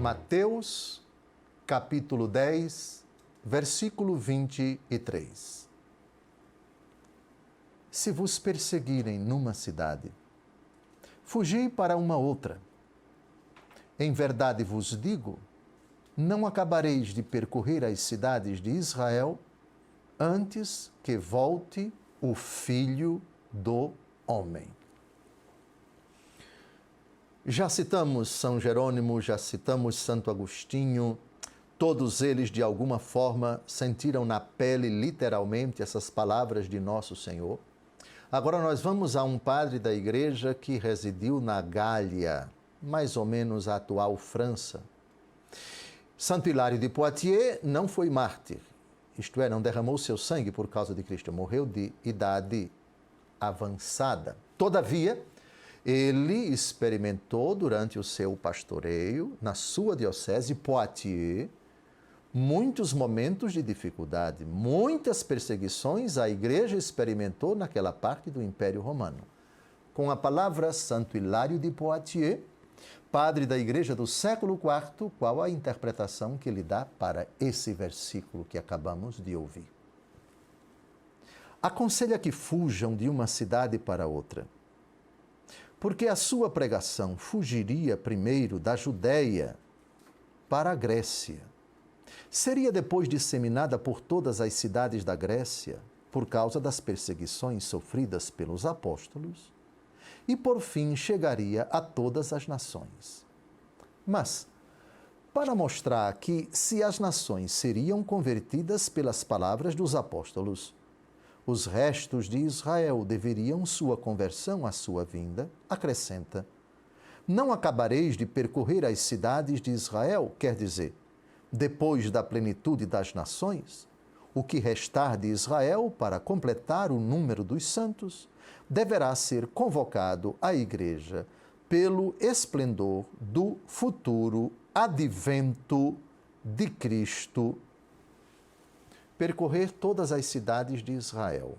Mateus, capítulo 10, versículo 23. Se vos perseguirem numa cidade, fugi para uma outra. Em verdade vos digo, não acabareis de percorrer as cidades de Israel antes que volte o Filho do Homem. Já citamos São Jerônimo, já citamos Santo Agostinho, todos eles de alguma forma sentiram na pele literalmente essas palavras de Nosso Senhor. Agora nós vamos a um padre da igreja que residiu na Gália, mais ou menos a atual França. Santo Hilário de Poitiers não foi mártir, isto é, não derramou seu sangue por causa de Cristo, morreu de idade avançada. Todavia, ele experimentou durante o seu pastoreio, na sua diocese, Poitiers, muitos momentos de dificuldade, muitas perseguições a igreja experimentou naquela parte do Império Romano. Com a palavra Santo Hilário de Poitiers, padre da igreja do século IV, qual a interpretação que ele dá para esse versículo que acabamos de ouvir? Aconselha que fujam de uma cidade para outra, porque a sua pregação fugiria primeiro da Judéia para a Grécia. Seria depois disseminada por todas as cidades da Grécia, por causa das perseguições sofridas pelos apóstolos, e por fim chegaria a todas as nações. Mas, para mostrar que se as nações seriam convertidas pelas palavras dos apóstolos, os restos de Israel deveriam sua conversão à sua vinda, acrescenta: não acabareis de percorrer as cidades de Israel, quer dizer, depois da plenitude das nações, o que restar de Israel para completar o número dos santos, deverá ser convocado à igreja pelo esplendor do futuro advento de Cristo. Percorrer todas as cidades de Israel.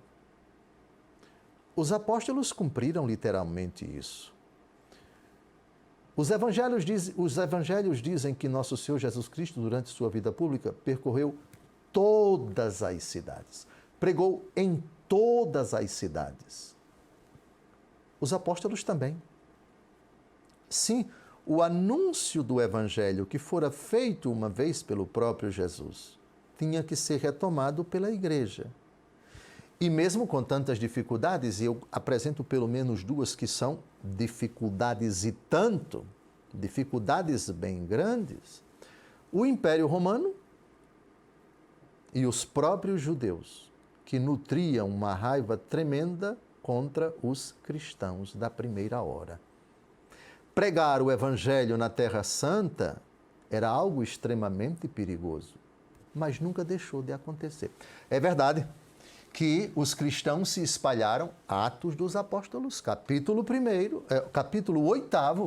Os apóstolos cumpriram literalmente isso. Os evangelhos dizem que Nosso Senhor Jesus Cristo, durante sua vida pública, percorreu todas as cidades. Pregou em todas as cidades. Os apóstolos também. Sim, o anúncio do evangelho que fora feito uma vez pelo próprio Jesus tinha que ser retomado pela igreja. E mesmo com tantas dificuldades, e eu apresento pelo menos duas que são dificuldades e tanto, dificuldades bem grandes, o Império Romano e os próprios judeus, que nutriam uma raiva tremenda contra os cristãos da primeira hora. Pregar o Evangelho na Terra Santa era algo extremamente perigoso, mas nunca deixou de acontecer. É verdade que os cristãos se espalharam, Atos dos Apóstolos, capítulo 8,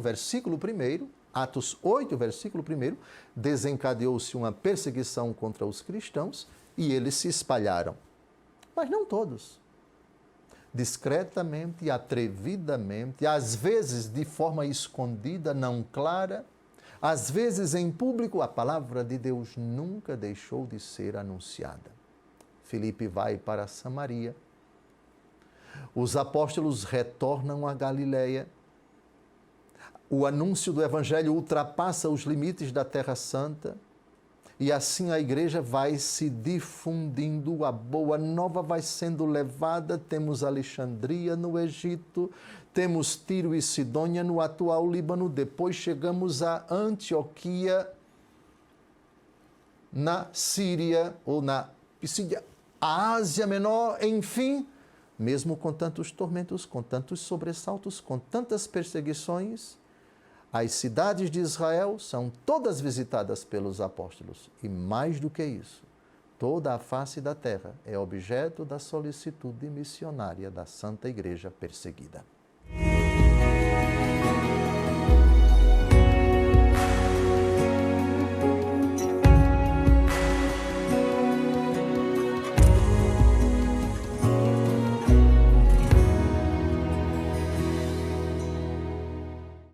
versículo 1, Atos 8, versículo 1, desencadeou-se uma perseguição contra os cristãos e eles se espalharam. Mas não todos. Discretamente, atrevidamente, às vezes de forma escondida, não clara, às vezes em público, a palavra de Deus nunca deixou de ser anunciada. Filipe vai para Samaria. Os apóstolos retornam a Galileia. O anúncio do Evangelho ultrapassa os limites da Terra Santa. E assim a igreja vai se difundindo, a boa nova vai sendo levada. Temos Alexandria no Egito, temos Tiro e Sidônia no atual Líbano, depois chegamos a Antioquia, na Síria ou na Pisídia, a Ásia Menor, enfim, mesmo com tantos tormentos, com tantos sobressaltos, com tantas perseguições, as cidades de Israel são todas visitadas pelos apóstolos. E mais do que isso, toda a face da terra é objeto da solicitude missionária da Santa Igreja perseguida.